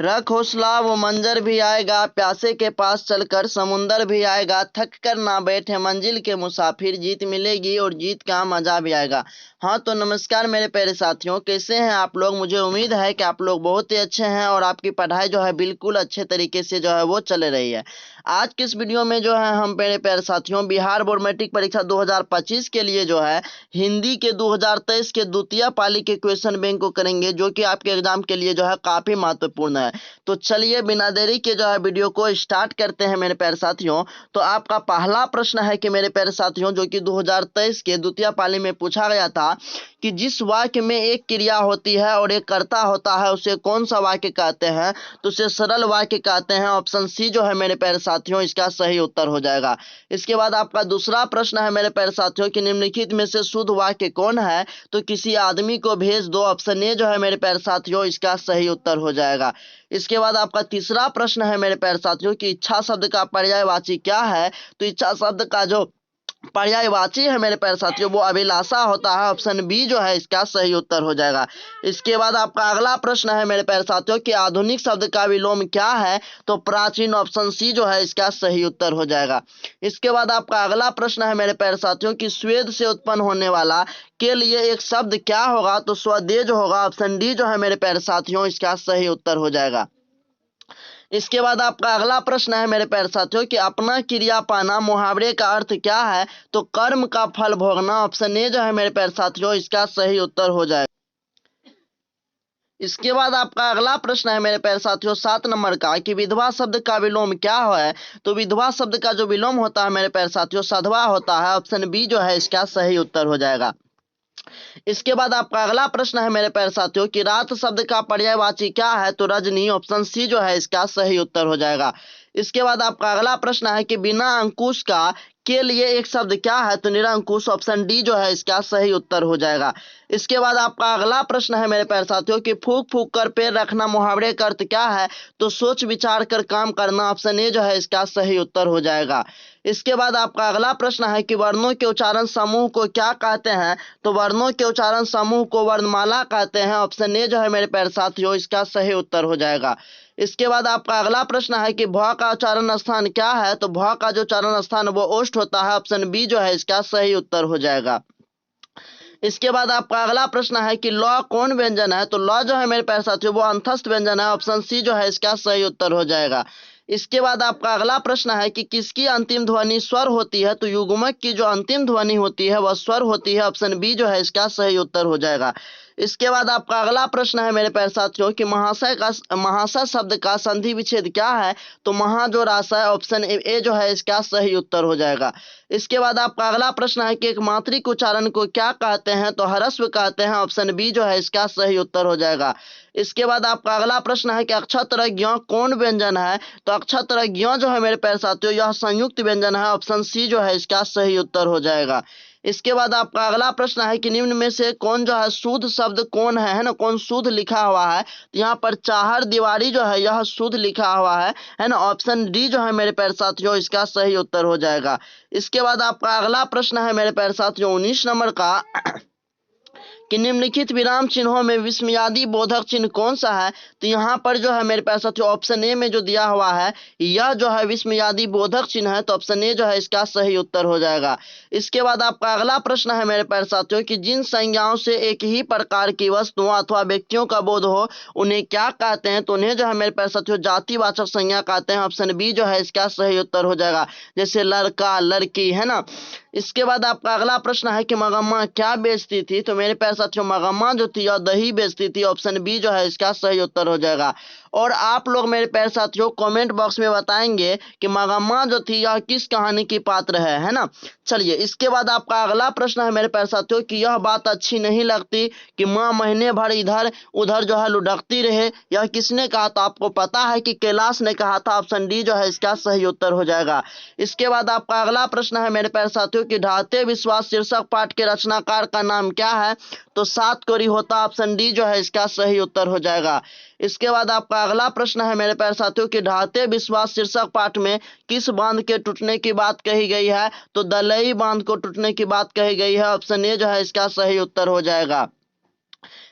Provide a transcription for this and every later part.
रख हौसला वो मंजर भी आएगा, प्यासे के पास चलकर समुंदर भी आएगा, थक कर ना बैठे मंजिल के मुसाफिर, जीत मिलेगी और जीत का मजा भी आएगा। हाँ तो नमस्कार मेरे प्यारे साथियों, कैसे हैं आप लोग। मुझे उम्मीद है कि आप लोग बहुत ही अच्छे हैं और आपकी पढ़ाई जो है बिल्कुल अच्छे तरीके से जो है वो चल रही है। आज के इस वीडियो में जो है हम मेरे प्यारे साथियों बिहार बोर्ड मैट्रिक परीक्षा 2025 के लिए जो है हिंदी के 2023 के द्वितीय पाली के क्वेश्चन बैंक को करेंगे, जो कि आपके एग्जाम के लिए जो है काफी महत्वपूर्ण है। तो चलिए बिना देरी के जो है वीडियो को स्टार्ट करते हैं मेरे प्यारे साथियों। तो आपका पहला प्रश्न है कि मेरे प्यारे साथियों, जो कि 2023 के द्वितीय पाली में पूछा गया था कि जिस वाक्य में एक क्रिया होती है और एक कर्ता होता है उसे कौन सा वाक्य कहते हैं, तो उसे सरल वाक्य कहते हैं। ऑप्शन सी जो है मेरे प्यारे साथियों इसका सही उत्तर हो जाएगा। इसके बाद आपका दूसरा प्रश्न है मेरे प्यारे साथियों कि निम्नलिखित में से शुद्ध वाक्य कौन है, तो किसी आदमी को भेज दो। ऑप्शन ए जो है मेरे प्यारे साथियों इसका सही उत्तर हो जाएगा। इसके बाद आपका तीसरा प्रश्न है मेरे प्यारे साथियों कि इच्छा शब्द का पर्यायवाची क्या है, तो इच्छा शब्द का जो पर्यायवाची है मेरे प्यारे साथियों वो अभिलाषा होता है। ऑप्शन बी जो है इसका सही उत्तर हो जाएगा। इसके बाद आपका अगला प्रश्न है मेरे प्यारे साथियों कि आधुनिक शब्द का विलोम क्या है, तो प्राचीन। ऑप्शन सी जो है इसका सही उत्तर हो जाएगा। इसके बाद आपका अगला प्रश्न है मेरे प्यारे साथियों कि स्वेद से उत्पन्न होने वाला के लिए एक शब्द क्या होगा, तो स्वदेज होगा। ऑप्शन डी जो है मेरे प्यारे साथियों इसका सही उत्तर हो जाएगा। इसके बाद आपका अगला प्रश्न है मेरे प्यारे साथियों कि अपना क्रिया पाना मुहावरे का अर्थ क्या है, तो कर्म का फल भोगना। ऑप्शन ए जो है मेरे प्यारे साथियों इसका सही उत्तर हो जाएगा। इसके बाद आपका अगला प्रश्न है मेरे प्यारे साथियों 7 नंबर का कि विधवा शब्द का विलोम क्या है, तो विधवा शब्द का जो विलोम होता है मेरे प्यारे साथियों सधवा होता है। ऑप्शन बी जो है इसका सही उत्तर हो जाएगा। इसके बाद आपका अगला प्रश्न है मेरे प्यारे साथियों कि रात शब्द का पर्यायवाची क्या है, तो रजनी। ऑप्शन सी जो है इसका सही उत्तर हो जाएगा। इसके बाद आपका अगला प्रश्न है कि बिना अंकुश का के लिए एक शब्द क्या है, तो निरंकुश। ऑप्शन डी जो है इसका सही उत्तर हो जाएगा। इसके बाद आपका अगला प्रश्न है मेरे प्यारे साथियों कि फूक फूक कर पैर रखना मुहावरे का अर्थ क्या है, तो सोच विचार कर काम करना। ऑप्शन ए जो है इसका सही उत्तर हो जाएगा। इसके बाद आपका अगला प्रश्न है कि वर्णों के उच्चारण समूह को क्या कहते हैं, तो वर्णों के उच्चारण समूह को वर्णमाला कहते हैं। ऑप्शन ए जो है मेरे प्यारे साथियों इसका सही उत्तर हो जाएगा। इसके बाद आपका अगला प्रश्न है कि भ का उच्चारण स्थान क्या है, तो भ का जो उच्चारण स्थान वो ओष्ठ होता है। ऑप्शन बी जो है इसका सही उत्तर हो जाएगा। इसके बाद आपका अगला प्रश्न है कि ल कौन व्यंजन है, तो ल जो है मेरे प्यारे साथियों वो अंतस्थ व्यंजन है। ऑप्शन सी जो है इसका सही उत्तर हो जाएगा। इसके बाद आपका अगला प्रश्न है कि किसकी अंतिम ध्वनि स्वर होती है, तो युग्मक की जो अंतिम ध्वनि होती है वह स्वर होती है। ऑप्शन बी जो है इसका सही उत्तर हो जाएगा। इसके बाद आपका अगला प्रश्न है मेरे प्यारे साथियों कि महाशय शब्द का संधि विच्छेद क्या है, तो महा जो राशा है। ऑप्शन ए जो है इसका सही उत्तर हो जाएगा। इसके बाद आपका अगला प्रश्न है कि एक मात्रिक उच्चारण को क्या कहते हैं, तो ह्रस्व कहते हैं। ऑप्शन बी जो है इसका सही उत्तर हो जाएगा। इसके बाद आपका अगला प्रश्न है कि अक्षर ज्ञ कौन व्यंजन है, तो अक्षर ज्ञ जो है मेरे प्यारे साथियों यह संयुक्त व्यंजन है। ऑप्शन सी जो है इसका सही उत्तर हो जाएगा। इसके बाद आपका अगला प्रश्न है कि निम्न में से कौन जो है शुद्ध शब्द कौन है ना, कौन शुद्ध लिखा हुआ है, तो यहाँ पर चाहर दीवारी जो है यह शुद्ध लिखा हुआ है ना। ऑप्शन डी जो है मेरे प्यारे साथियों इसका सही उत्तर हो जाएगा। इसके बाद आपका अगला प्रश्न है मेरे प्यारे साथियों 19 नंबर का कि निम्नलिखित विराम चिन्हों में विस्मयादि बोधक चिन्ह कौन सा है, तो यहाँ पर जो है मेरे पास साथियों ऑप्शन ए में जो दिया हुआ है यह जो है विस्मयादि बोधक चिन्ह है। तो ऑप्शन ए जो है इसका सही उत्तर हो जाएगा। इसके बाद आपका अगला प्रश्न है मेरे प्यारे साथियों कि जिन संज्ञाओं से एक ही प्रकार की वस्तुओं अथवा व्यक्तियों का बोध हो उन्हें क्या कहते हैं, तो उन्हें जो है मेरे प्यारे साथियों जातिवाचक संज्ञा कहते हैं। ऑप्शन बी जो है इसका सही उत्तर हो जाएगा, जैसे लड़का लड़की है ना। इसके बाद आपका अगला प्रश्न है कि मगम्मा क्या बेचती थी, तो मेरे प्यारे साथियों मगम्मा जो थी यह दही बेचती थी। ऑप्शन बी जो है इसका सही उत्तर हो जाएगा। और आप लोग मेरे प्यारे साथियों कमेंट बॉक्स में बताएंगे कि मगम्मा जो थी यह किस कहानी की पात्र है ना। चलिए इसके बाद आपका अगला प्रश्न है मेरे प्यारे साथियों कि यह बात अच्छी नहीं लगती कि माँ महीने भर इधर उधर जो है लुढ़कती रहे, यह किसने कहा, तो आपको पता है कि कैलाश ने कहा था। ऑप्शन डी जो है इसका सही उत्तर हो जाएगा। इसके बाद आपका अगला प्रश्न है मेरे प्यारे साथियों कि ढाते विश्वास शीर्षक पाठ के रचनाकार का नाम क्या है, तो सात कोरी होता। ऑप्शन डी जो है इसका सही उत्तर हो जाएगा। इसके बाद आपका अगला प्रश्न है मेरे प्यारे साथियों कि ढाते विश्वास शीर्षक पाठ में किस बांध के टूटने की बात कही गई है, तो दलई बांध को टूटने की बात कही गई है। ऑप्शन ए जो है इसका सही उत्तर हो जाएगा।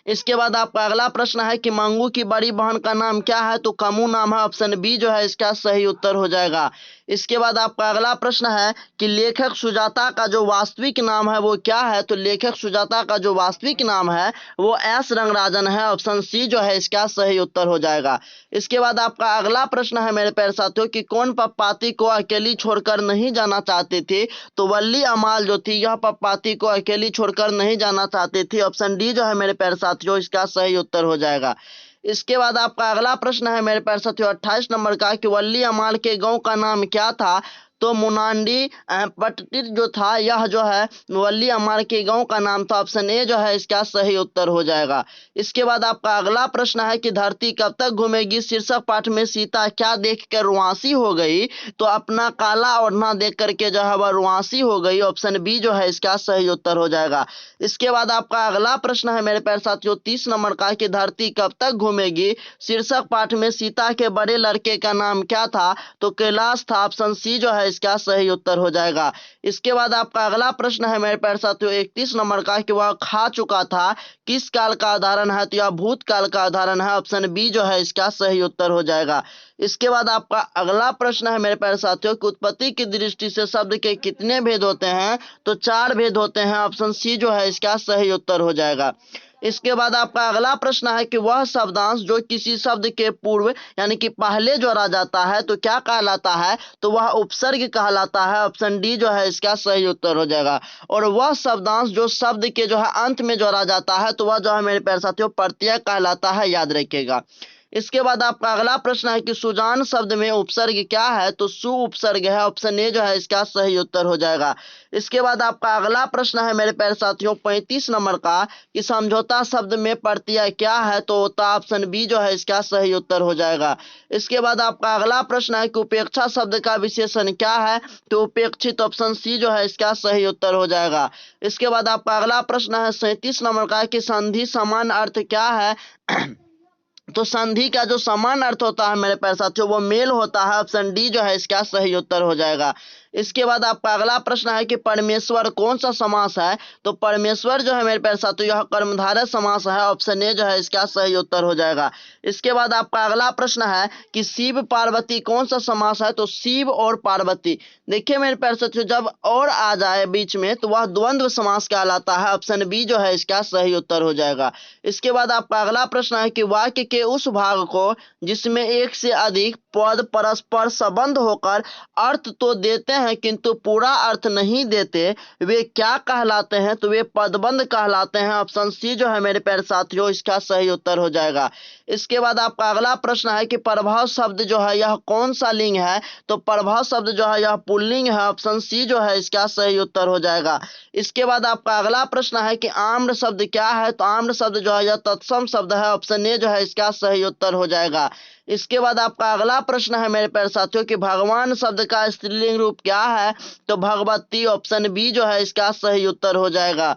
इसके बाद आपका अगला प्रश्न है कि मंगू की बड़ी बहन का नाम क्या है, तो कमू नाम है, ऑप्शन बी जो है इसका सही उत्तर हो जाएगा। इसके बाद आपका अगला प्रश्न है कि लेखक सुजाता का जो वास्तविक नाम है वो क्या है, तो लेखक सुजाता का जो वास्तविक नाम है वो एस रंगराजन है, ऑप्शन सी जो है इसका सही उत्तर हो जाएगा। इसके बाद आपका अगला प्रश्न है मेरे प्यारे साथियों कि कौन पप्पाती को अकेली छोड़कर नहीं जाना चाहती थी, तो वल्ली अमाल जो थी यह पप्पाती को अकेली छोड़कर नहीं जाना चाहती थी, ऑप्शन डी जो है मेरे प्यारे साथियों इसका सही उत्तर हो जाएगा। इसके बाद आपका अगला प्रश्न है मेरे प्यारे साथियों 28 नंबर का कि वल्ली अमाल के गांव का नाम क्या था, तो मुनांडी पट्टिर जो था यह जो है वल्ली अमाल के गांव का नाम था, ऑप्शन ए जो है इसका सही उत्तर हो जाएगा। इसके बाद आपका अगला प्रश्न है कि धरती कब तक घूमेगी शीर्षक पाठ में सीता क्या देखकर रुआंसी हो गई, तो अपना काला ओढ़ना देख करके जो है वह रुआंसी हो गई, ऑप्शन बी जो है इसका सही उत्तर हो जाएगा। इसके बाद आपका अगला प्रश्न है मेरे प्यारे साथियों 30 नंबर का कि धरती कब तक घूमेगी शीर्षक पाठ में सीता के बड़े लड़के का नाम क्या था, तो कैलाश था, ऑप्शन सी जो है इसका सही उत्तर हो जाएगा। इसके बाद आपका अगला प्रश्न है मेरे प्यारे साथियों 31 नंबर का कि वह खा चुका था किस काल का उदाहरण है, तो यह भूतकाल का उदाहरण है, ऑप्शन बी जो है इसका सही उत्तर हो जाएगा। इसके बाद आपका अगला प्रश्न है मेरे प्यारे साथियों कि उत्पत्ति की दृष्टि से शब्द के कितने भेद होते हैं, तो 4 भेद होते हैं, ऑप्शन सी जो है इसका सही उत्तर हो जाएगा। इसके बाद आपका अगला प्रश्न है कि वह शब्दांश जो किसी शब्द के पूर्व यानी कि पहले जोड़ा जाता है तो क्या कहलाता है, तो वह उपसर्ग कहलाता है, ऑप्शन डी जो है इसका सही उत्तर हो जाएगा। और वह शब्दांश जो शब्द के जो है अंत में जोड़ा जाता है तो वह जो है मेरे प्यारे साथियों प्रत्यय कहलाता है, याद रखिएगा। इसके बाद आपका अगला प्रश्न है कि सुजान शब्द में उपसर्ग क्या है, तो सु उपसर्ग है, ऑप्शन ए जो है इसका सही उत्तर हो जाएगा। इसके बाद आपका अगला प्रश्न है मेरे प्यारे साथियों 35 नंबर का कि समझौता शब्द में प्रत्यय क्या है, तो होता ऑप्शन बी जो है इसका सही उत्तर हो जाएगा। इसके बाद आपका अगला प्रश्न है कि उपेक्षा शब्द का विशेषण क्या है, तो उपेक्षित, ऑप्शन सी जो है इसका सही उत्तर हो जाएगा। इसके बाद आपका अगला प्रश्न है 37 नंबर का कि संधि समान अर्थ क्या है, तो संधि का जो समान अर्थ होता है मेरे प्यारे साथियों वो मेल होता है, ऑप्शन डी जो है इसका सही उत्तर हो जाएगा। इसके बाद आपका अगला प्रश्न है कि परमेश्वर कौन सा समास है, तो परमेश्वर जो है मेरे प्यारे साथियों यह कर्मधारय समास है, ऑप्शन ए जो है इसका सही उत्तर हो जाएगा। इसके बाद आपका अगला प्रश्न है कि शिव पार्वती कौन सा समास है, तो शिव और पार्वती, देखिए मेरे प्यारे साथियों जब और आ जाए बीच में तो वह द्वंद्व समास कहलाता है, ऑप्शन बी जो है इसका सही उत्तर हो जाएगा। इसके बाद आपका अगला प्रश्न है कि वाक्य के उस भाग को जिसमें एक से अधिक पद परस्पर संबंध होकर अर्थ तो देते हैं किंतु पूरा अर्थ नहीं देते वे क्या कहलाते हैं, तो वे पदबंध कहलाते हैं, ऑप्शन सी जो है मेरे प्यारे साथियों इसका सही उत्तर हो जाएगा। इसके बाद आपका अगला प्रश्न है कि प्रभाव शब्द जो है यह कौन सा लिंग है, तो प्रभाव शब्द जो है यह पुल्लिंग है, ऑप्शन सी जो है इसका सही उत्तर हो जाएगा। इसके बाद आपका अगला प्रश्न है कि आम्र शब्द क्या है, तो आम्र शब्द जो है यह तत्सम शब्द है, ऑप्शन ए जो है इसका सही उत्तर हो जाएगा। इसके बाद आपका अगला प्रश्न है मेरे प्यारे साथियों कि भगवान शब्द का स्त्रीलिंग रूप क्या है, तो भगवती, ऑप्शन बी जो है इसका सही उत्तर हो जाएगा।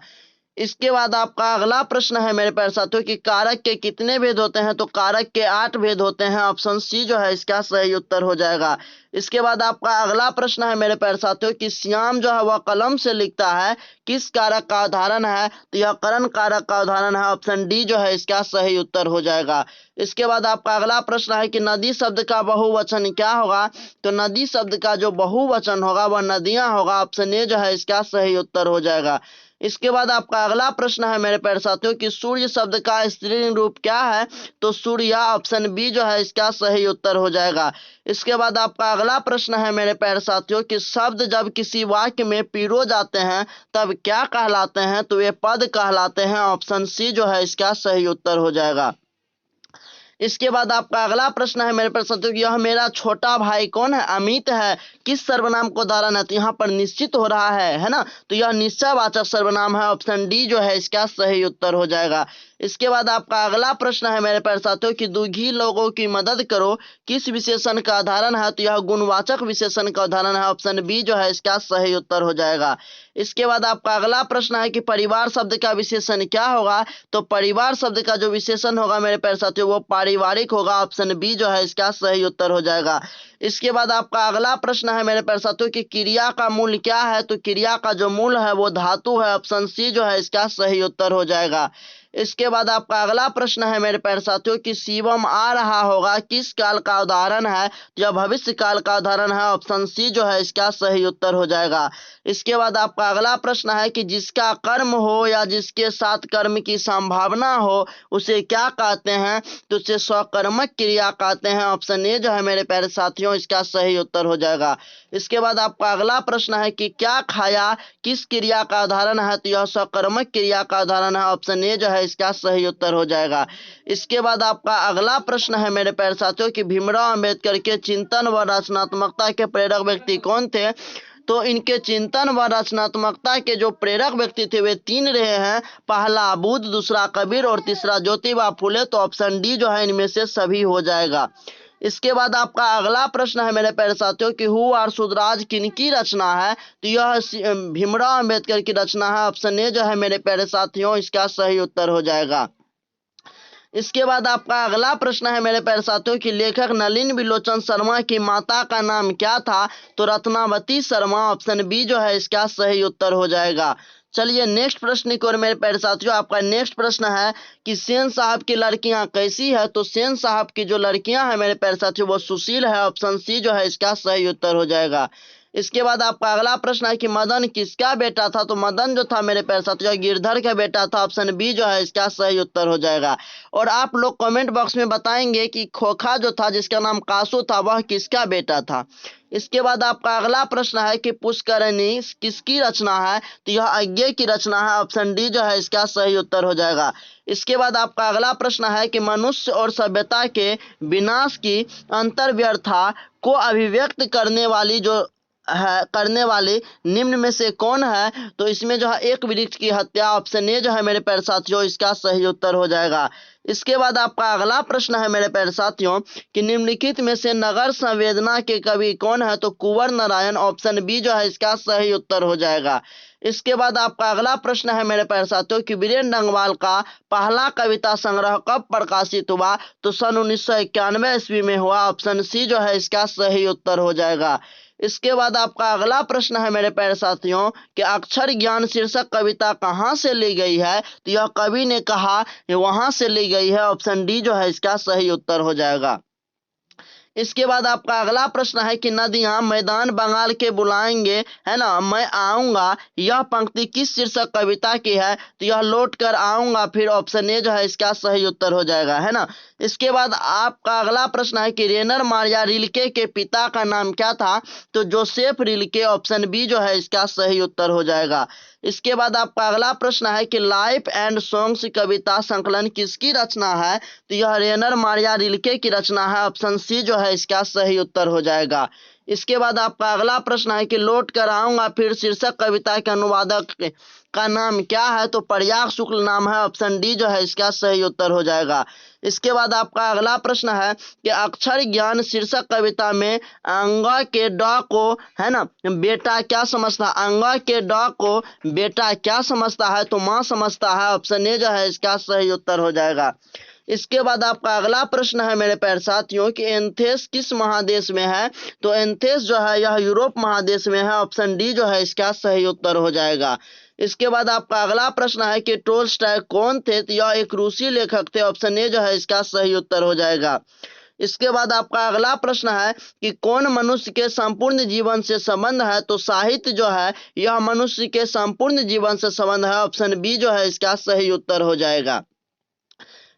इसके बाद आपका अगला प्रश्न है मेरे प्यारे साथियों कि कारक के कितने भेद होते हैं, तो कारक के 8 भेद होते हैं, ऑप्शन सी जो है इसका सही उत्तर हो जाएगा। इसके बाद आपका अगला प्रश्न है मेरे प्यारे साथियों कि श्याम जो है वह कलम से लिखता है किस कारक का उदाहरण है, तो यह करण कारक का उदाहरण है, ऑप्शन डी जो है इसका सही उत्तर हो जाएगा। इसके बाद आपका अगला प्रश्न है कि नदी शब्द का बहुवचन क्या होगा, तो नदी शब्द का जो बहुवचन होगा वह नदियां होगा, ऑप्शन ए जो है इसका सही उत्तर हो जाएगा। इसके बाद आपका अगला प्रश्न है मेरे प्यारे साथियों कि सूर्य शब्द का स्त्रीलिंग रूप क्या है, तो सूर्या, ऑप्शन बी जो है इसका सही उत्तर हो जाएगा। इसके बाद आपका अगला प्रश्न है मेरे प्यारे साथियों कि शब्द जब किसी वाक्य में पिरो जाते हैं तब क्या कहलाते हैं, तो वे पद कहलाते हैं, ऑप्शन सी जो है इसका सही उत्तर हो जाएगा। इसके बाद आपका अगला प्रश्न है मेरे प्रश्न तो यह मेरा छोटा भाई कौन है, अमित है, किस सर्वनाम को उदाहरण है, तो यहाँ पर निश्चित हो रहा है ना, तो यह निश्चयवाचक सर्वनाम है, ऑप्शन डी जो है इसका सही उत्तर हो जाएगा। इसके बाद आपका अगला प्रश्न है मेरे प्यारे साथियों कि दुखी लोगों की मदद करो किस विशेषण का उदाहरण है, तो यह गुणवाचक विशेषण का उदाहरण है, ऑप्शन बी जो है इसका सही उत्तर हो जाएगा। इसके बाद आपका अगला प्रश्न है कि परिवार शब्द का विशेषण क्या होगा, तो परिवार शब्द का जो विशेषण होगा मेरे प्यारे साथियों वो पारिवारिक होगा, ऑप्शन बी जो है इसका सही उत्तर हो जाएगा। इसके बाद आपका अगला प्रश्न है मेरे प्यारे साथियों कि क्रिया का मूल क्या है, तो क्रिया का जो मूल है वो धातु है, ऑप्शन सी जो है इसका सही उत्तर हो जाएगा। इसके बाद आपका अगला प्रश्न है मेरे प्यारे साथियों कि शिवम आ रहा होगा किस काल का उदाहरण है। तो यह भविष्य काल का उदाहरण है, ऑप्शन सी जो है इसका सही उत्तर हो जाएगा। इसके बाद आपका अगला प्रश्न है कि जिसका कर्म हो या जिसके साथ कर्म की संभावना हो उसे क्या कहते हैं। तो उसे स्वकर्मक क्रिया कहते हैं, ऑप्शन ए जो है मेरे प्यारे साथियों इसका सही उत्तर हो जाएगा। इसके बाद आपका अगला प्रश्न है कि क्या खाया किस क्रिया का उदाहरण है। तो यह स्वकर्मक क्रिया का उदाहरण है, ऑप्शन ए जो है इसका सही उत्तर हो जाएगा। इसके बाद आपका अगला प्रश्न है मेरे प्यारे साथियों कि भीमराव अंबेडकर के चिंतन व रचनात्मकता के प्रेरक व्यक्ति कौन थे। तो इनके चिंतन व रचनात्मकता के जो प्रेरक व्यक्ति थे वे तीन रहे हैं, पहला बुद्ध, दूसरा कबीर और तीसरा ज्योतिबा फुले। तो ऑप्शन डी जो है इनमें से सभी हो जाएगा। इसके बाद आपका अगला प्रश्न है मेरे प्यारे साथियों कि हु आर सुधराज किनकी रचना है। तो यह भीमराव अंबेडकर की रचना है, ऑप्शन ए जो है मेरे प्यारे साथियों इसका सही उत्तर हो जाएगा। इसके बाद आपका अगला प्रश्न है मेरे प्यारे साथियों कि लेखक नलिन बिलोचन शर्मा की माता का नाम क्या था। तो रत्नावती शर्मा, ऑप्शन बी जो है इसका सही उत्तर हो जाएगा। चलिए नेक्स्ट प्रश्न की ओर मेरे प्यारे साथियों, आपका नेक्स्ट प्रश्न है कि सेन साहब की लड़कियां कैसी है। तो सेन साहब की जो लड़कियां हैं मेरे प्यारे साथियों वो सुशील है, ऑप्शन सी जो है इसका सही उत्तर हो जाएगा। इसके बाद आपका अगला प्रश्न है कि मदन किसका बेटा था। तो मदन जो था मेरे प्यारे साथियों गिरधर का बेटा था, ऑप्शन बी जो है इसका सही उत्तर हो जाएगा। और आप लोग कमेंट बॉक्स में बताएंगे कि खोखा जो था जिसका नाम कासू था वह किसका बेटा था। इसके बाद आपका अगला प्रश्न है कि पुष्करणी किसकी रचना है। तो यह अज्ञे की रचना है, ऑप्शन डी जो है इसका सही उत्तर हो जाएगा। इसके बाद आपका अगला प्रश्न है कि मनुष्य और सभ्यता के विनाश की अंतर्व्यर्था को अभिव्यक्त करने वाली निम्न में से कौन है। तो इसमें जो है एक वृक्ष की हत्या, ऑप्शन ए जो है मेरे प्यारे साथियों इसका सही उत्तर हो जाएगा। इसके बाद आपका अगला प्रश्न है मेरे प्यारे साथियों कि निम्नलिखित में से नगर संवेदना के कवि कौन है। तो कुंवर नारायण, ऑप्शन बी जो है इसका सही उत्तर हो जाएगा। इसके बाद आपका अगला प्रश्न है मेरे प्यारे साथियों कि वीरेंद्र डंगवाल का पहला कविता संग्रह कब प्रकाशित हुआ। तो सन 1991 ईस्वी में हुआ, ऑप्शन सी जो है इसका सही उत्तर हो जाएगा। इसके बाद आपका अगला प्रश्न है मेरे प्यारे साथियों कि अक्षर ज्ञान शीर्षक कविता कहाँ से ली गई है। तो यह कवि ने कहा वहां से ली गई है, ऑप्शन डी जो है इसका सही उत्तर हो जाएगा। इसके बाद आपका अगला प्रश्न है कि नदियां मैदान बंगाल के बुलाएंगे है ना मैं आऊंगा, यह पंक्ति किस शीर्षक कविता की है। तो यह लौट कर आऊंगा, फिर ऑप्शन ए जो है इसका सही उत्तर हो जाएगा, है ना। इसके बाद आपका अगला प्रश्न है कि रेनर मारिया रिल्के के पिता का नाम क्या था। तो जोसेफ रिल्के, ऑप्शन बी जो है इसका सही उत्तर हो जाएगा। इसके बाद आपका अगला प्रश्न है कि लाइफ एंड सॉन्ग्स कविता संकलन किसकी रचना है। तो यह रेनर मारिया रिल्के की रचना है, ऑप्शन सी जो है इसका सही उत्तर हो जाएगा। इसके बाद आपका अगला प्रश्न है कि लौट कर आऊंगा फिर शीर्षक कविता के अनुवादक का नाम क्या है। तो प्रयाग शुक्ल नाम है, ऑप्शन डी जो है इसका सही उत्तर हो जाएगा। इसके बाद आपका अगला प्रश्न है कि अक्षर ज्ञान शीर्षक कविता में अंगा के ड को है ना बेटा क्या समझता है। अंगा के ड को बेटा क्या समझता है। तो माँ समझता है, ऑप्शन ए जो है इसका सही उत्तर हो जाएगा। इसके बाद आपका अगला प्रश्न है मेरे प्यारे साथियों कि एंथेस किस महादेश में है। तो एंथेस जो है यह यूरोप महादेश में है, ऑप्शन डी जो है इसका सही उत्तर हो जाएगा। इसके बाद आपका अगला प्रश्न है कि टोल्स्टॉय कौन थे। तो यह एक रूसी लेखक थे, ऑप्शन ए जो है इसका सही उत्तर हो जाएगा। इसके बाद आपका अगला प्रश्न है कि कौन मनुष्य के संपूर्ण जीवन से संबंध है। तो साहित्य जो है यह मनुष्य के संपूर्ण जीवन से संबंध है, ऑप्शन बी जो है इसका सही उत्तर हो जाएगा।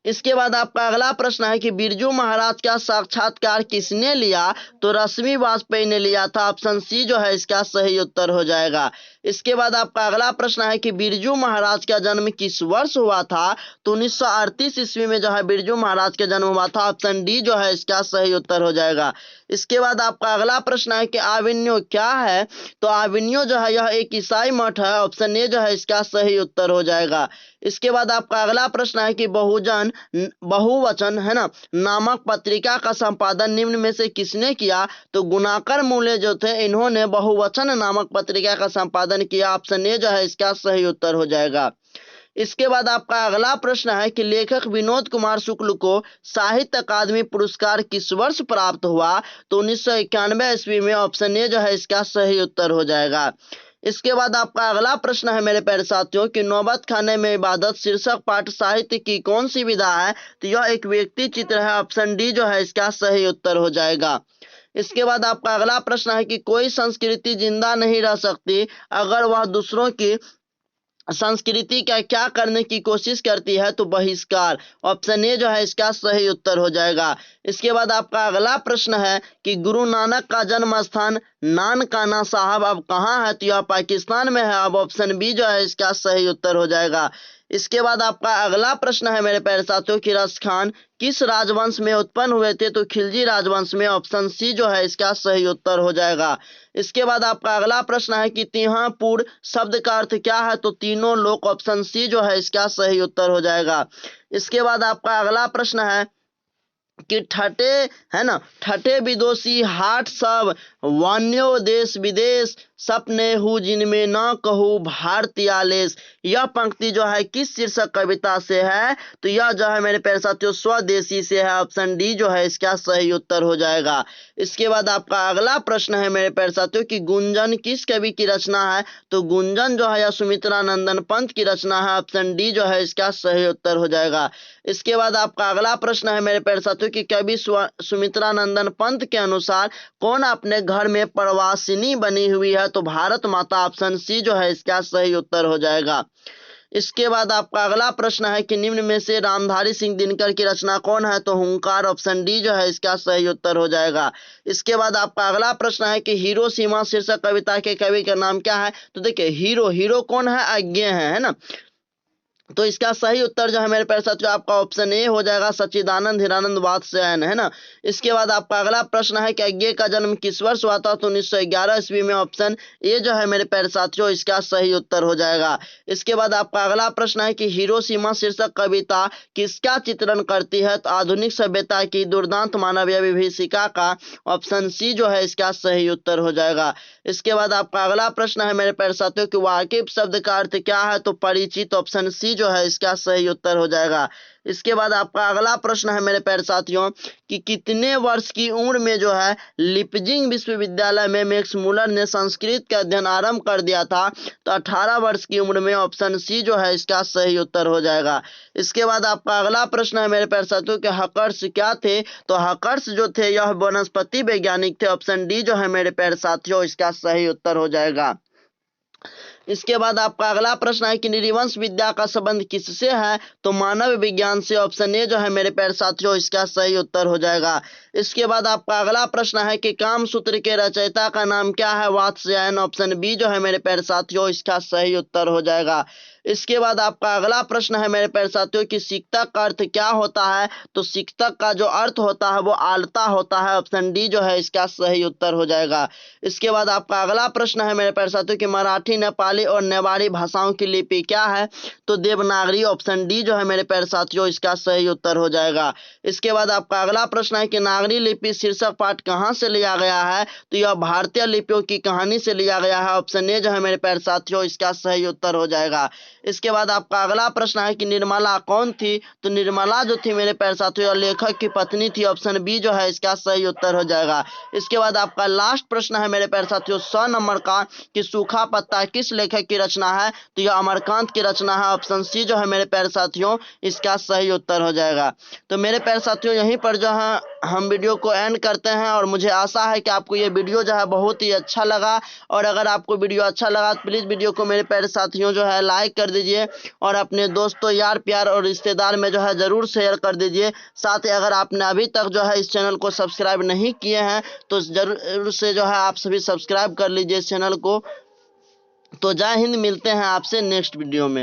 इसके बाद आपका अगला प्रश्न है कि बिरजू महाराज का साक्षात्कार किसने लिया। तो रश्मि वाजपेयी ने लिया था, ऑप्शन सी जो है इसका सही उत्तर हो जाएगा। इसके बाद आपका अगला प्रश्न है कि बिरजू महाराज का जन्म किस वर्ष हुआ था। तो 1938 ईस्वी में जो है बिरजू महाराज का जन्म हुआ था, ऑप्शन डी जो है इसका सही उत्तर हो जाएगा। इसके बाद आपका अगला प्रश्न है कि आविन्यो क्या है। तो आविन्यो जो है यह एक ईसाई मठ है, ऑप्शन ए जो है इसका सही उत्तर हो जाएगा। इसके बाद आपका अगला प्रश्न है कि बहुवचन है ना नामक पत्रिका का संपादन निम्न में से किसने किया। तो गुणाकर मूले जो थे इन्होंने बहुवचन नामक पत्रिका का संपादन किया, ऑप्शन ए जो है इसका सही उत्तर हो जाएगा। इसके बाद आपका अगला प्रश्न है कि लेखक विनोद कुमार शुक्ल को साहित्य अकादमी पुरस्कार किस वर्ष प्राप्त हुआ। तो 1991 ईस्वी में, ऑप्शन ए जो है इसका सही उत्तर हो जाएगा। इसके बाद आपका अगला प्रश्न है मेरे प्यारे साथियों कि नौबत खाने में इबादत शीर्षक पाठ साहित्य की कौन सी विधा है? तो यह एक व्यक्ति चित्र है। ऑप्शन डी जो है इसका सही उत्तर हो जाएगा। इसके बाद आपका अगला प्रश्न है कि कोई संस्कृति जिंदा नहीं रह सकती अगर वह दूसरों की संस्कृति का क्या करने की कोशिश करती है? तो बहिष्कार। ऑप्शन ए जो है इसका सही उत्तर हो जाएगा। इसके बाद आपका अगला प्रश्न है कि गुरु नानक का जन्म स्थान नानकाना साहब अब कहाँ है? तो यह पाकिस्तान में है। अब ऑप्शन बी जो है इसका सही उत्तर हो जाएगा। इसके बाद आपका अगला प्रश्न है मेरे प्यारे साथियों कि रस खान किस राजवंश में उत्पन्न हुए थे? तो खिलजी राजवंश में। ऑप्शन सी जो है इसका सही उत्तर हो जाएगा। इसके बाद आपका अगला प्रश्न है कि तिहापुर शब्द का अर्थ क्या है? तो तीनों लोक। ऑप्शन सी जो है इसका सही उत्तर हो जाएगा। इसके बाद आपका अगला प्रश्न है कि ठटे है ना, ठटे विदोषी हाट सब वान्यो देश विदेश सपने हूँ जिनमें न कहूँ भारतीयालेश। यह पंक्ति जो है किस शीर्षक कविता से है? तो यह जो है मेरे प्यारे साथियों स्वदेशी से है। ऑप्शन डी जो है इसका सही उत्तर हो जाएगा। इसके बाद आपका अगला प्रश्न है मेरे प्यारे साथियों कि गुंजन किस कवि की रचना है? तो गुंजन जो है यह सुमित्रा नंदन पंत की रचना है। ऑप्शन डी जो है इसका सही उत्तर हो जाएगा। इसके बाद आपका अगला प्रश्न है मेरे प्यारे साथियों कि कवि सुमित्रा नंदन पंत के अनुसार कौन अपने घर में प्रवासिनी बनी हुई है? तो भारत माता। ऑप्शन सी जो है इसका सही उत्तर हो जाएगा। इसके बाद आपका अगला प्रश्न है कि निम्न में से रामधारी सिंह दिनकर की रचना कौन है? तो हुंकार। ऑप्शन डी जो है इसका सही उत्तर हो जाएगा। इसके बाद आपका अगला प्रश्न है कि हीरो सीमा शीर्षक कविता के कवि का नाम क्या है? तो देखिए हीरो कौन है? अज्ञे है ना। तो इसका सही उत्तर जो है मेरे प्यारे साथियों आपका ऑप्शन ए हो जाएगा सच्चिदानंद हीरानंद वात्स्यायन है ना। इसके बाद आपका अगला प्रश्न है कि अज्ञे का जन्म किस वर्ष हुआ था? तो 1911 ईस्वी में। ऑप्शन ए जो है मेरे प्यारे साथियों इसका सही उत्तर हो जाएगा। इसके बाद आपका अगला प्रश्न है कि हिरोशिमा शीर्षक कविता किसका चित्रण करती है? तो आधुनिक सभ्यता की दुर्दांत मानवीय विभीषिका का। ऑप्शन सी जो है इसका सही उत्तर हो जाएगा। इसके बाद आपका अगला प्रश्न है मेरे प्यारे साथियों कि वाकिफ शब्द का अर्थ क्या है? तो परिचित। ऑप्शन सी जो है इसका सही उत्तर हो जाएगा। इसके बाद आपका अगला प्रश्न है मेरे प्यारे साथियों कि कितने वर्ष की उम्र में जो है लिपजिंग विश्वविद्यालय में मैक्स मुलर ने संस्कृत का अध्ययन आरंभ कर दिया था? तो 18 वर्ष की उम्र में। ऑप्शन सी जो है इसका सही उत्तर हो जाएगा। इसके बाद आपका अगला प्रश्न है मेरे प्यारे साथियों कि हकर्स क्या थे? तो हकर्स जो थे यह वनस्पति वैज्ञानिक थे। ऑप्शन डी जो है मेरे प्यारे साथियों इसका सही उत्तर हो जाएगा। इसके बाद आपका अगला प्रश्न है कि निरिवंश विद्या का संबंध किससे है? तो मानव विज्ञान से। ऑप्शन ए जो है मेरे प्यारे साथियों इसका सही उत्तर हो जाएगा। इसके बाद आपका अगला प्रश्न है कि कामसूत्र के रचयिता का नाम क्या है? वात्स्यायन। ऑप्शन बी जो है मेरे प्यारे साथियों इसका सही उत्तर हो जाएगा। इसके बाद आपका अगला प्रश्न है मेरे प्यारे साथियों कि सिक्तक का अर्थ क्या होता है? तो सिक्तक का जो अर्थ होता है वो आलता होता है। ऑप्शन डी जो है इसका सही उत्तर हो जाएगा। इसके बाद आपका अगला प्रश्न है मेरे प्यारे साथियों कि मराठी नेपाली और नेवारी भाषाओं की लिपि क्या है? तो देवनागरी। ऑप्शन डी जो है मेरे प्यारे साथियों इसका सही उत्तर हो जाएगा। इसके बाद आपका अगला प्रश्न है कि नागरी लिपि शीर्षक पाठ कहाँ से लिया गया है? तो यह भारतीय लिपियों की कहानी से लिया गया है। ऑप्शन ए जो है मेरे प्यारे साथियों इसका सही उत्तर हो जाएगा। इसके बाद आपका अगला प्रश्न है कि निर्मला कौन थी? तो निर्मला जो थी मेरे प्यारे साथियों लेखक की पत्नी थी। ऑप्शन बी जो है इसका सही उत्तर हो जाएगा। इसके बाद आपका लास्ट प्रश्न है मेरे प्यारे साथियों 100 नंबर का कि सूखा पत्ता किस लेखक की रचना है? तो यह अमरकांत की रचना है। ऑप्शन सी जो है मेरे प्यारे साथियों इसका सही उत्तर हो जाएगा। तो मेरे प्यारे साथियों यहीं पर जो है हम वीडियो को एंड करते हैं और मुझे आशा है कि आपको ये वीडियो जो है बहुत ही अच्छा लगा। और अगर आपको वीडियो अच्छा लगा तो प्लीज़ वीडियो को मेरे प्यारे साथियों जो है लाइक कर दीजिए और अपने दोस्तों यार प्यार और रिश्तेदार में जो है ज़रूर शेयर कर दीजिए। साथ ही अगर आपने अभी तक जो है इस चैनल को सब्सक्राइब नहीं किए हैं तो ज़रूर से जो है आप सभी सब्सक्राइब कर लीजिए इस चैनल को। तो जय हिंद, मिलते हैं आपसे नेक्स्ट वीडियो में।